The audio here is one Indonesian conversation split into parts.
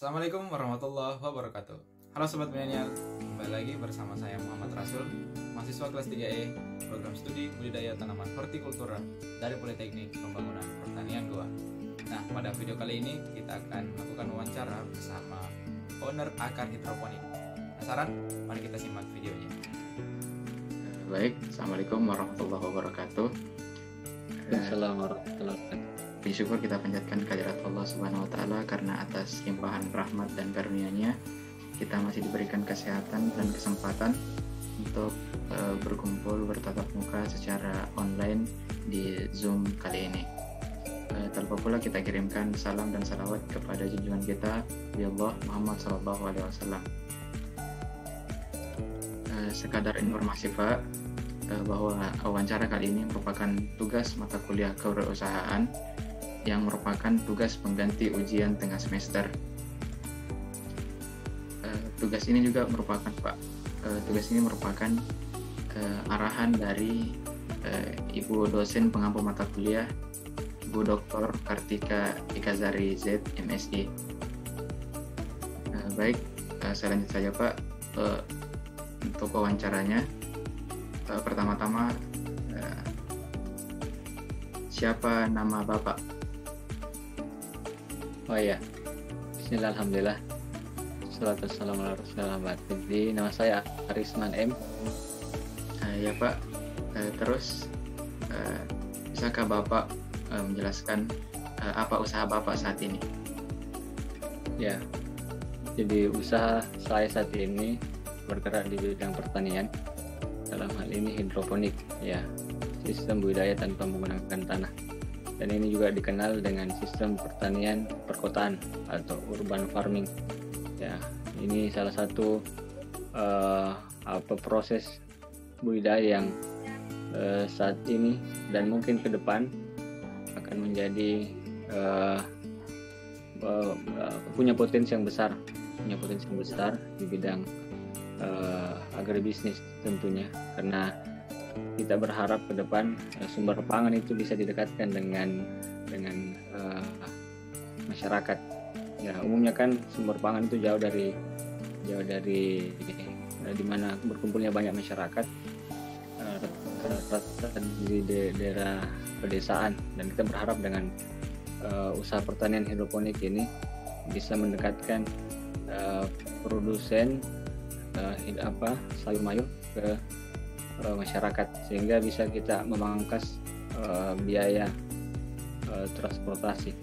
Assalamualaikum warahmatullahi wabarakatuh. Halo Sobat Milenial, kembali lagi bersama saya Muhammad Rasul, mahasiswa kelas 3E, program studi budidaya tanaman hortikultura dari Politeknik Pembangunan Pertanian 2. Nah, pada video kali ini kita akan melakukan wawancara bersama owner akar hidroponik. Penasaran? Mari kita simak videonya. Baik, Assalamualaikum warahmatullahi wabarakatuh. Assalamualaikum warahmatullahi wabarakatuh. Bersyukur kita panjatkan kehadirat Allah Subhanahu wa Ta'ala karena atas limpahan rahmat dan karunia-Nya kita masih diberikan kesehatan dan kesempatan untuk berkumpul bertatap muka secara online di Zoom kali ini. Tanpa pula kita kirimkan salam dan salawat kepada junjungan kita ya Allah Muhammad Sallallahu Alaihi Wasallam. Sekadar informasi Pak, bahwa wawancara kali ini merupakan tugas mata kuliah kewirausahaan yang merupakan tugas pengganti ujian tengah semester. Tugas ini juga merupakan arahan dari Ibu dosen pengampu mata kuliah, Ibu Dr. Kartika Ikazari Z, MSI. Baik, saya lanjut saja Pak untuk wawancaranya. Pertama-tama, siapa nama Bapak? Oh iya, Bismillah, Alhamdulillah, Salatu wassalamu ala Rasulillah. Jadi nama saya Arisman M. Ya Pak, terus bisakah Bapak menjelaskan apa usaha Bapak saat ini? Ya, jadi usaha saya saat ini bergerak di bidang pertanian, dalam hal ini hidroponik, ya, sistem budidaya tanpa menggunakan tanah. Dan ini juga dikenal dengan sistem pertanian perkotaan atau urban farming. Ya, ini salah satu proses budidaya yang saat ini dan mungkin ke depan akan menjadi punya potensi yang besar di bidang agribisnis tentunya, karena kita berharap ke depan sumber pangan itu bisa didekatkan dengan masyarakat. Ya, umumnya kan sumber pangan itu jauh dari di mana berkumpulnya banyak masyarakat, rata-rata di daerah pedesaan, dan kita berharap dengan usaha pertanian hidroponik ini bisa mendekatkan produsen sayur mayur ke masyarakat, sehingga bisa kita memangkas biaya transportasi.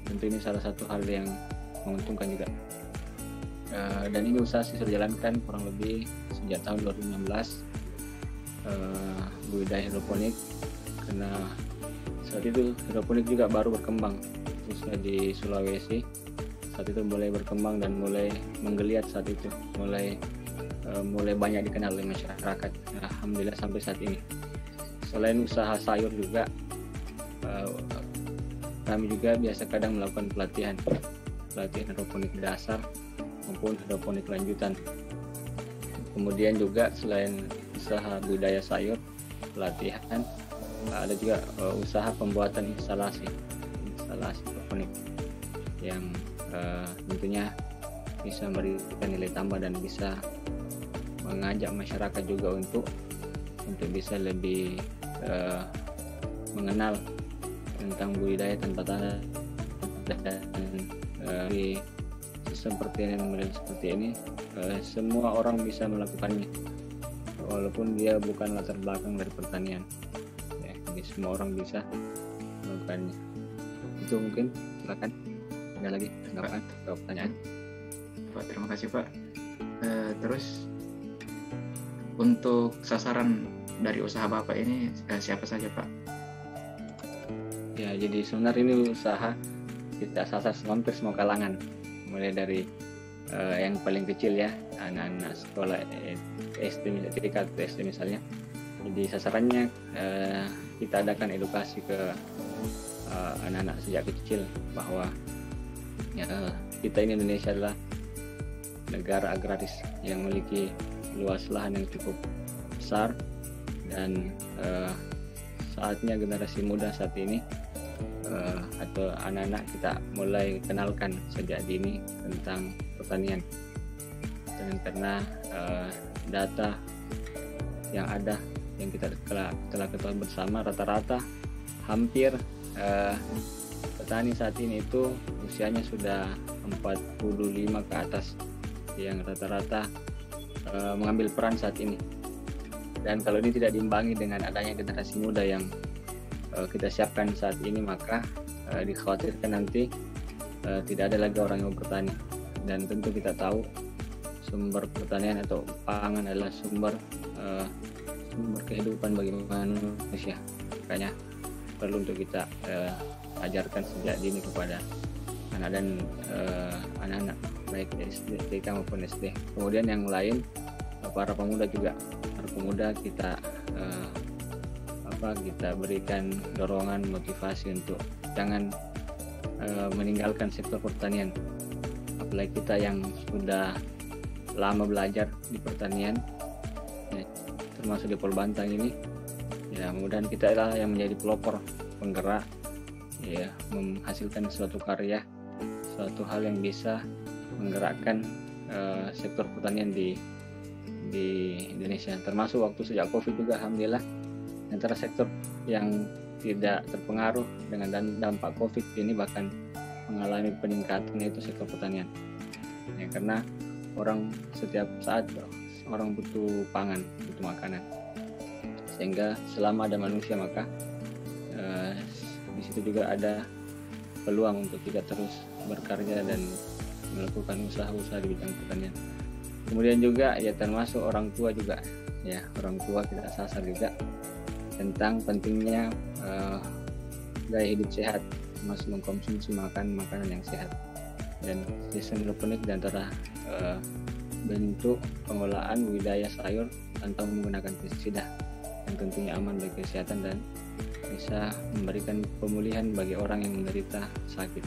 Tentu ini salah satu hal yang menguntungkan juga. Dan ini usaha sudah dijalankan kurang lebih sejak tahun 2016, budidaya hidroponik, karena saat itu hidroponik juga baru berkembang, khususnya di Sulawesi. Saat itu mulai berkembang dan mulai menggeliat, saat itu mulai banyak dikenal oleh masyarakat. Alhamdulillah sampai saat ini. Selain usaha sayur juga, kami juga biasa kadang melakukan pelatihan hidroponik dasar maupun hidroponik lanjutan. Kemudian juga selain usaha budidaya sayur, pelatihan, ada juga usaha pembuatan instalasi hidroponik yang tentunya bisa memberikan nilai tambah dan bisa mengajak masyarakat juga untuk bisa lebih mengenal tentang budidaya tanpa tanah, dan di sistem pertanian model seperti ini semua orang bisa melakukannya walaupun dia bukan latar belakang dari pertanian. Ya, jadi semua orang bisa melakukannya. Itu mungkin, silakan ada lagi tanggapan atau pertanyaan? Pak, terima kasih Pak. Terus untuk sasaran dari usaha Bapak ini siapa saja Pak? Ya, jadi sebenarnya ini usaha kita sasar hampir semua kalangan, mulai dari yang paling kecil ya, anak-anak sekolah SD, tingkat SD misalnya. Jadi sasarannya kita adakan edukasi ke anak-anak sejak kecil bahwa ya, kita ini Indonesia adalah negara agraris yang memiliki luas lahan yang cukup besar, dan saatnya generasi muda saat ini atau anak-anak kita mulai kenalkan sejak dini tentang pertanian. Dan karena data yang ada yang kita telah ketahui bersama, rata-rata hampir petani saat ini itu usianya sudah 45 ke atas yang rata-rata mengambil peran saat ini. Dan kalau ini tidak diimbangi dengan adanya generasi muda yang kita siapkan saat ini, maka dikhawatirkan nanti tidak ada lagi orang yang bertani. Dan tentu kita tahu sumber pertanian atau pangan adalah sumber kehidupan bagi manusia. Makanya perlu untuk kita ajarkan sejak dini kepada anak-anak baik SD, TK maupun SD. Kemudian yang lain, para pemuda juga. Para pemuda kita kita berikan dorongan, motivasi untuk jangan meninggalkan sektor pertanian. Apalagi kita yang sudah lama belajar di pertanian, ya, termasuk di Polbantang ini, ya mudah-mudahan kita adalah yang menjadi pelopor, penggerak, ya, menghasilkan suatu karya, suatu hal yang bisa menggerakkan sektor pertanian di Indonesia. Termasuk waktu sejak COVID juga, alhamdulillah, antara sektor yang tidak terpengaruh dengan dampak COVID ini bahkan mengalami peningkatan, yaitu sektor pertanian. Ya, karena orang setiap saat orang butuh pangan, butuh makanan. Sehingga selama ada manusia, maka di situ juga ada peluang untuk kita terus berkarya dan melakukan usaha-usaha di bidang pertanian. Kemudian juga ya termasuk orang tua juga, ya orang tua kita sasar juga tentang pentingnya gaya hidup sehat, termasuk mengkonsumsi makanan yang sehat. Dan sistem hidroponik di antara bentuk pengolahan budidaya sayur tanpa menggunakan pestisida yang tentunya aman bagi kesehatan dan bisa memberikan pemulihan bagi orang yang menderita sakit.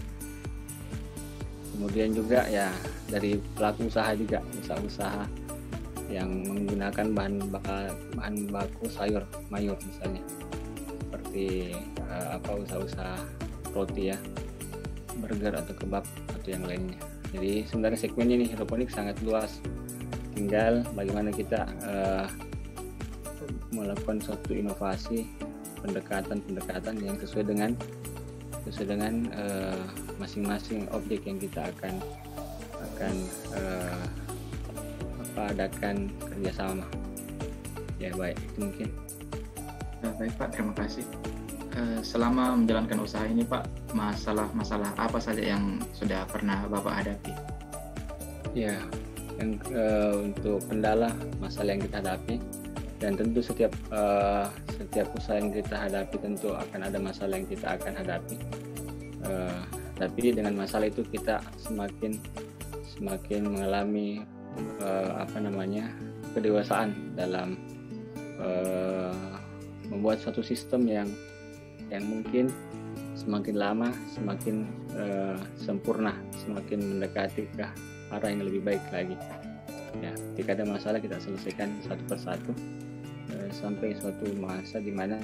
Kemudian juga ya dari pelaku usaha juga, usaha-usaha yang menggunakan bahan baku sayur mayur misalnya, seperti usaha-usaha roti ya, burger atau kebab atau yang lainnya. Jadi sebenarnya segmennya nih hidroponik sangat luas, tinggal bagaimana kita melakukan suatu inovasi, pendekatan yang sesuai dengan masing-masing objek yang kita akan adakan kerjasama. Ya baik, itu mungkin. Baik Pak, terima kasih. Selama menjalankan usaha ini Pak, masalah apa saja yang sudah pernah Bapak hadapi? Ya, untuk kendala masalah yang kita hadapi, dan tentu setiap usaha yang kita hadapi tentu akan ada masalah yang kita akan hadapi. Tapi dengan masalah itu kita semakin mengalami kedewasaan dalam membuat suatu sistem yang mungkin semakin lama semakin sempurna, semakin mendekati ke arah yang lebih baik lagi. Ya, ketika ada masalah kita selesaikan satu persatu sampai suatu masa di mana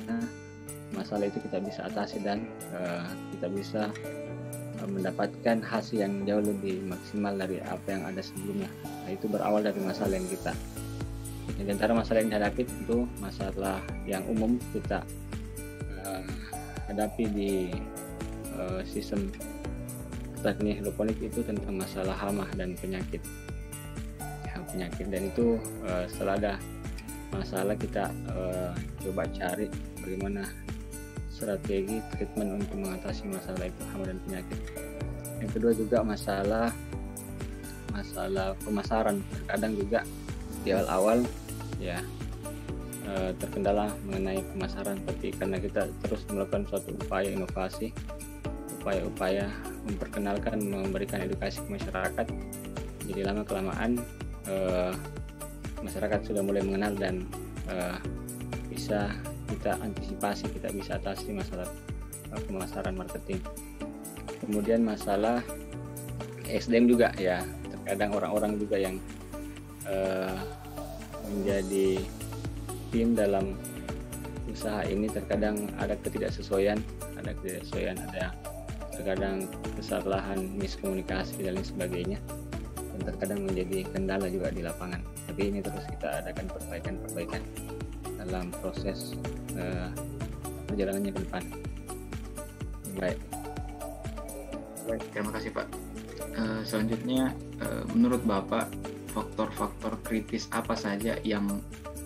masalah itu kita bisa atasi dan kita bisa mendapatkan hasil yang jauh lebih maksimal dari apa yang ada sebelumnya. Nah, itu berawal dari masalah yang kita. Di antara masalah yang dihadapi tentu masalah yang umum kita hadapi di sistem pertanian hidroponik itu tentang masalah hama dan penyakit. Ya, penyakit, dan itu setelah ada masalah kita coba cari bagaimana strategi treatment untuk mengatasi masalah itu, hama dan penyakit. Yang kedua juga masalah pemasaran. Terkadang juga di awal ya terkendala mengenai pemasaran, tapi karena kita terus melakukan suatu upaya inovasi, upaya memperkenalkan, memberikan edukasi ke masyarakat, jadi lama kelamaan masyarakat sudah mulai mengenal dan bisa kita antisipasi, kita bisa atasi masalah pemasaran, marketing. Kemudian masalah SDM juga ya, terkadang orang-orang juga yang menjadi tim dalam usaha ini terkadang ada ketidaksesuaian, ada ketidaksesuaian, ada terkadang kesalahan, miskomunikasi dan lain sebagainya, dan terkadang menjadi kendala juga di lapangan. Tapi ini terus kita adakan perbaikan dalam proses perjalanannya ke depan. Baik, terima kasih Pak. Selanjutnya, menurut Bapak, faktor-faktor kritis apa saja yang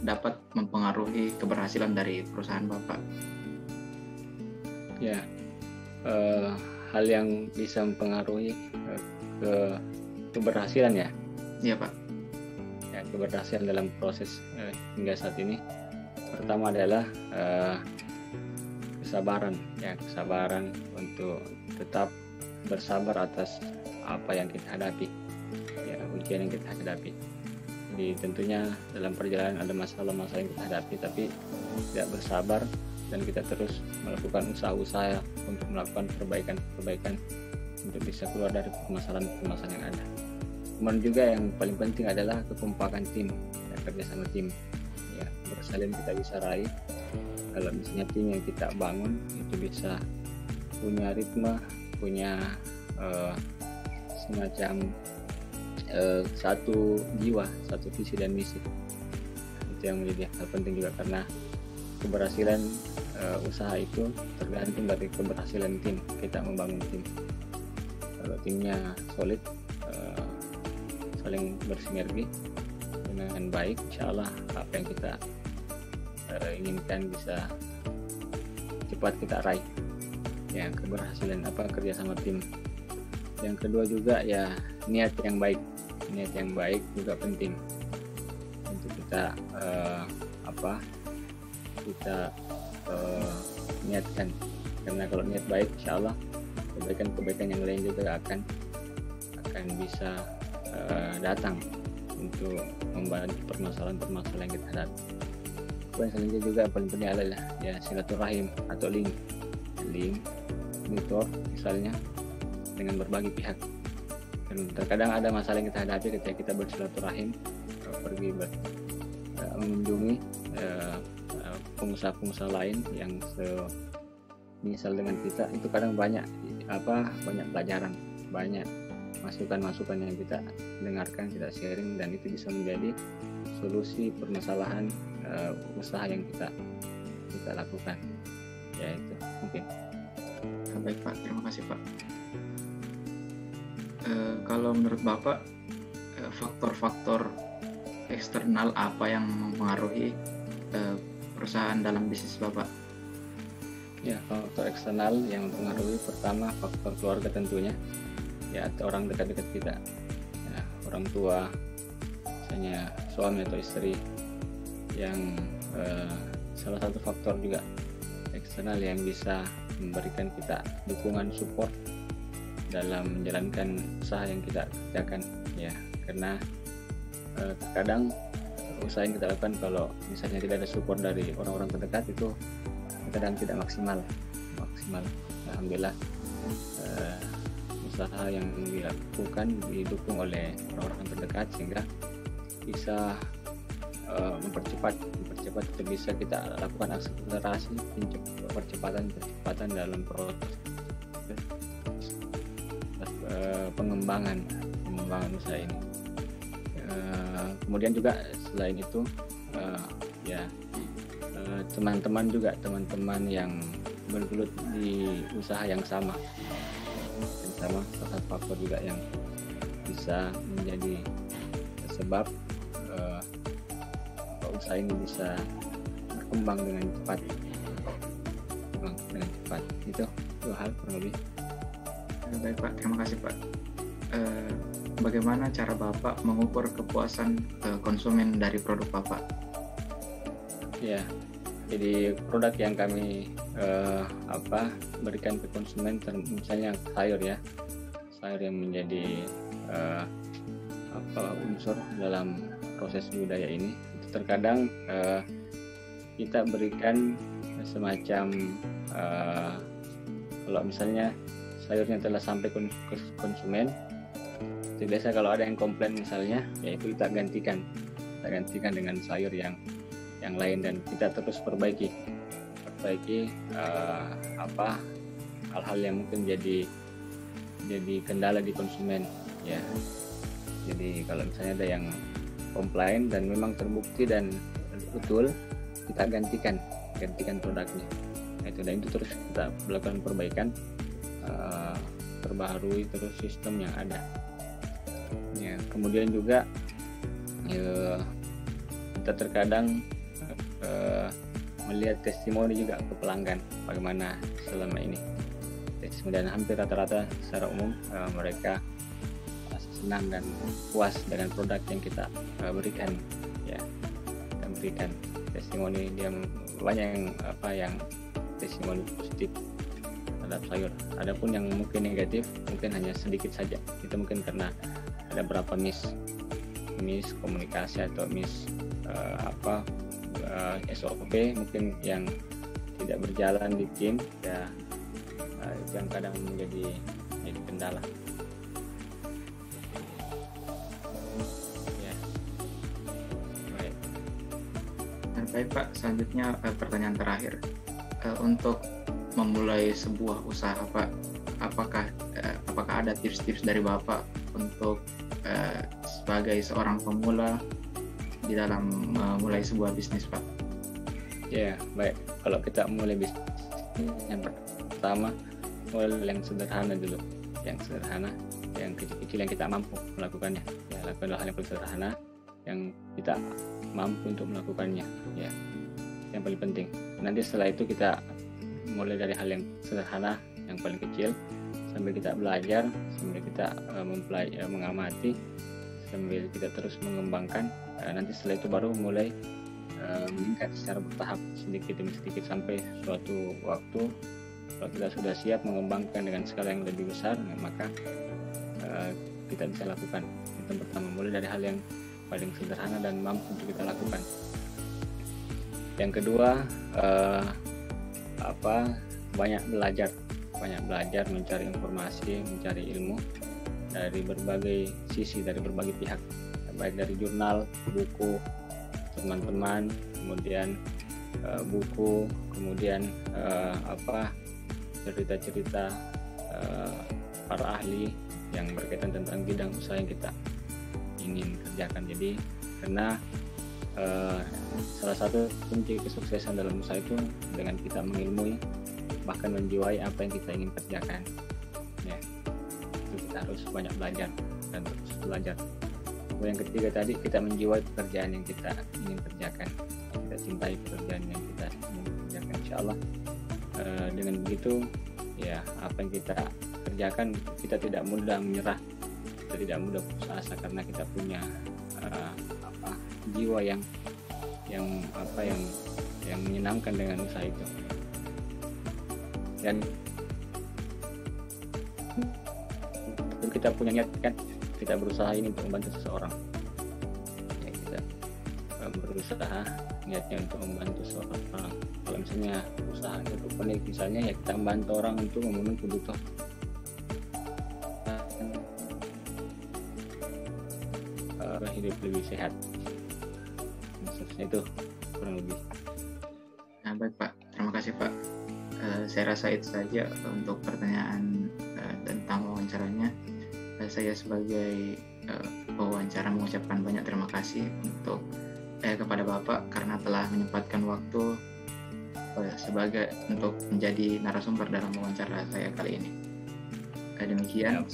dapat mempengaruhi keberhasilan dari perusahaan Bapak? Ya, hal yang bisa mempengaruhi keberhasilan ya. Iya Pak. Ya, keberhasilan dalam proses hingga saat ini, pertama adalah kesabaran untuk tetap bersabar atas apa yang kita hadapi, ya, ujian yang kita hadapi. Jadi tentunya dalam perjalanan ada masalah-masalah yang kita hadapi, tapi tidak bersabar dan kita terus melakukan usaha-usaha untuk melakukan perbaikan untuk bisa keluar dari permasalahan yang ada. Kemudian juga yang paling penting adalah kekompakan tim, ya, kerjasama tim. Ya, keberhasilan kita bisa raih kalau misalnya tim yang kita bangun itu bisa punya ritme, punya semacam satu jiwa, satu visi dan misi. Itu yang menjadi hal penting juga, karena keberhasilan usaha itu tergantung dari keberhasilan tim, kita membangun tim. Kalau timnya solid, saling bersinergi dengan baik, insya Allah apa yang kita inginkan bisa cepat kita raih. Ya, keberhasilan kerjasama tim. Yang kedua juga ya niat yang baik juga penting untuk kita niatkan, karena kalau niat baik insya Allah kebaikan yang lain juga akan bisa datang untuk membantu permasalahan yang kita hadapi. Dan selanjutnya juga paling penting adalah ya silaturahim atau link monitor misalnya dengan berbagai pihak. Dan terkadang ada masalah yang kita hadapi ketika kita bersilaturahim, pergi mengunjungi pengusaha-pengusaha lain yang misal dengan kita, itu kadang banyak pelajaran, banyak masukan yang kita dengarkan, kita sharing, dan itu bisa menjadi solusi permasalahan usaha yang kita lakukan. Ya, itu mungkin. Baik Pak, terima kasih Pak. Kalau menurut Bapak, faktor-faktor eksternal apa yang mempengaruhi perusahaan dalam bisnis Bapak? Ya, faktor eksternal yang mempengaruhi, pertama faktor keluarga tentunya, ya, atau orang dekat-dekat kita, ya, orang tua, misalnya suami atau istri, yang salah satu faktor juga eksternal yang bisa memberikan kita dukungan, support dalam menjalankan usaha yang kita kerjakan, ya, karena terkadang usaha yang kita lakukan kalau misalnya tidak ada support dari orang-orang terdekat itu kadang tidak maksimal. Alhamdulillah usaha yang dilakukan didukung oleh orang-orang terdekat sehingga bisa mempercepat itu bisa kita lakukan akselerasi percepatan dalam proses pengembangan usaha ini. Kemudian juga selain itu teman-teman yang bergelut di usaha yang sama salah satu faktor juga yang bisa menjadi sebab usaha ini bisa berkembang dengan cepat. Itu dua hal kurang lebih. Baik Pak, terima kasih Pak. Bagaimana cara Bapak mengukur kepuasan konsumen dari produk Bapak? Ya, jadi produk yang kami berikan ke konsumen, misalnya sayur yang menjadi unsur dalam proses budaya ini, itu terkadang kita berikan semacam kalau misalnya sayurnya telah sampai ke konsumen, itu biasa kalau ada yang komplain misalnya, yaitu kita gantikan dengan sayur yang lain, dan kita terus perbaiki hal-hal yang mungkin jadi kendala di konsumen ya. Jadi kalau misalnya ada yang komplain dan memang terbukti dan betul, kita gantikan produknya. Dan itu terus kita melakukan perbaikan, perbaharui terus sistem yang ada. Ya, kemudian juga ya, kita terkadang melihat testimoni juga ke pelanggan bagaimana selama ini. Dan hampir rata-rata secara umum mereka senang dan puas dengan produk yang kita berikan ya. Kita berikan testimoni, dia banyak yang testimoni positif terhadap sayur. Adapun yang mungkin negatif mungkin hanya sedikit saja. Itu mungkin karena ada beberapa miss komunikasi atau SOP mungkin yang tidak berjalan di tim ya, yang kadang menjadi kendala. Ya. Baik Pak, selanjutnya pertanyaan terakhir. Untuk memulai sebuah usaha Pak, apakah ada tips-tips dari Bapak untuk sebagai seorang pemula di dalam memulai sebuah bisnis Pak? Ya, baik. Kalau kita mulai bisnis, yang pertama mulai yang sederhana dulu, yang kecil-kecil yang kita mampu melakukannya. Ya, lakukan hal yang paling sederhana yang kita mampu untuk melakukannya. Ya, yang paling penting. Nanti setelah itu kita mulai dari hal yang sederhana, yang paling kecil, sambil kita belajar, sambil kita mengamati, sambil kita terus mengembangkan. Nanti setelah itu baru mulai meningkat secara bertahap sedikit demi sedikit sampai suatu waktu kalau kita sudah siap mengembangkan dengan skala yang lebih besar, maka kita bisa lakukan. Itu pertama, mulai dari hal yang paling sederhana dan mampu untuk kita lakukan. Yang kedua, banyak belajar, mencari informasi, mencari ilmu dari berbagai sisi, dari berbagai pihak, baik dari jurnal, buku, teman-teman, kemudian buku, kemudian cerita-cerita para ahli yang berkaitan tentang bidang usaha yang kita ingin kerjakan. Jadi karena salah satu kunci kesuksesan dalam usaha itu dengan kita mengilmui, bahkan menjiwai apa yang kita ingin kerjakan. Ya, itu kita harus banyak belajar dan terus belajar. Yang ketiga tadi, kita menjiwai pekerjaan yang kita ingin kerjakan, kita cintai pekerjaan yang kita ingin kerjakan. Insya Allah dengan begitu ya, apa yang kita kerjakan, kita tidak mudah menyerah, kita tidak mudah putus asa karena kita punya jiwa yang menyenangkan dengan usaha itu. Dan kita punya niat kan, kita berusaha ini untuk membantu seseorang ya, kita berusaha niatnya untuk membantu seseorang. Kalau misalnya usaha hidroponik misalnya, ya kita membantu orang untuk memenuhi kebutuhan hidup lebih sehat. Maksudnya itu kurang lebih. Nah, baik Pak, terima kasih Pak. Saya rasa itu saja untuk pertanyaan tentang wawancaranya. Saya sebagai pewawancara mengucapkan banyak terima kasih kepada Bapak karena telah menyempatkan waktu untuk menjadi narasumber dalam wawancara saya kali ini. Demikian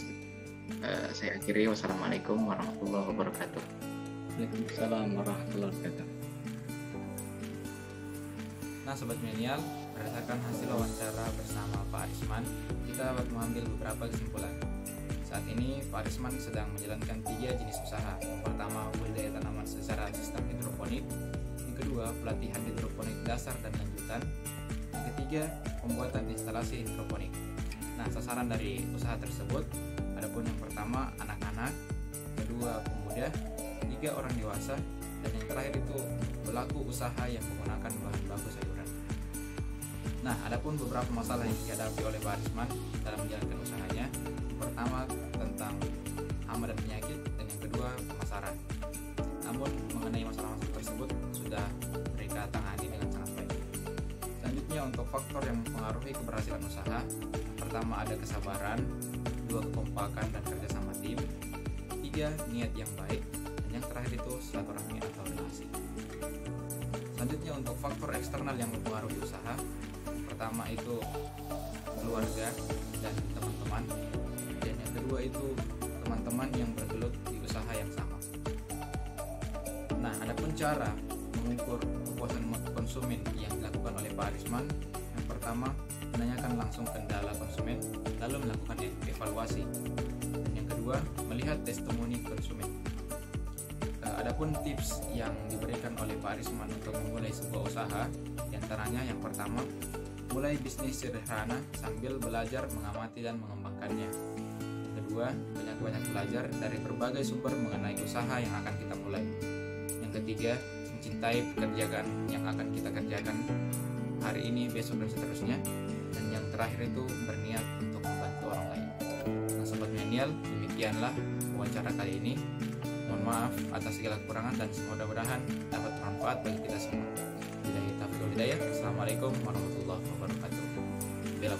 saya akhiri. Wassalamualaikum warahmatullahi wabarakatuh. Waalaikumsalam warahmatullahi wabarakatuh. Nah Sobat Milenial, berdasarkan hasil wawancara bersama Pak Arisman, kita dapat mengambil beberapa kesimpulan. Saat ini Pak Arisman sedang menjalankan 3 jenis usaha. Yang pertama, budidaya tanaman secara sistem hidroponik. Yang kedua, pelatihan hidroponik dasar dan lanjutan. Yang ketiga, pembuatan instalasi hidroponik. Nah, sasaran dari usaha tersebut adapun yang pertama anak-anak, kedua pemuda, 3 orang dewasa, dan yang terakhir itu pelaku usaha yang menggunakan bahan baku sayuran. Nah, adapun beberapa masalah yang dihadapi oleh Pak Arisman dalam menjalankan usahanya. Yang pertama tentang hama dan penyakit, dan yang kedua pemasaran. Namun mengenai masalah-masalah tersebut sudah mereka tangani dengan sangat baik. Selanjutnya untuk faktor yang mempengaruhi keberhasilan usaha. Yang pertama ada kesabaran, 2 kekompakan dan kerjasama tim, 3 niat yang baik, dan yang terakhir itu silaturahmi atau relasi. Selanjutnya untuk faktor eksternal yang mempengaruhi usaha, pertama itu keluarga dan teman-teman, dan yang kedua itu teman-teman yang bergelut di usaha yang sama. Nah, adapun cara mengukur kepuasan konsumen yang dilakukan oleh Pak Arisman, yang pertama menanyakan langsung kendala konsumen, lalu melakukan evaluasi, dan yang kedua melihat testimoni konsumen. Adapun tips yang diberikan oleh Pak Arisman untuk memulai sebuah usaha, diantaranya yang pertama, mulai bisnis sederhana sambil belajar mengamati dan mengembangkannya. Yang kedua, banyak-banyak belajar dari berbagai sumber mengenai usaha yang akan kita mulai. Yang ketiga, mencintai pekerjaan yang akan kita kerjakan hari ini, besok, dan seterusnya. Dan yang terakhir itu berniat untuk membantu orang lain. Nah, Sobat Milenial, demikianlah wawancara kali ini. Mohon maaf atas segala kekurangan dan mudah-mudahan dapat bermanfaat bagi kita semua. Assalamualaikum warahmatullahi wabarakatuh. Bella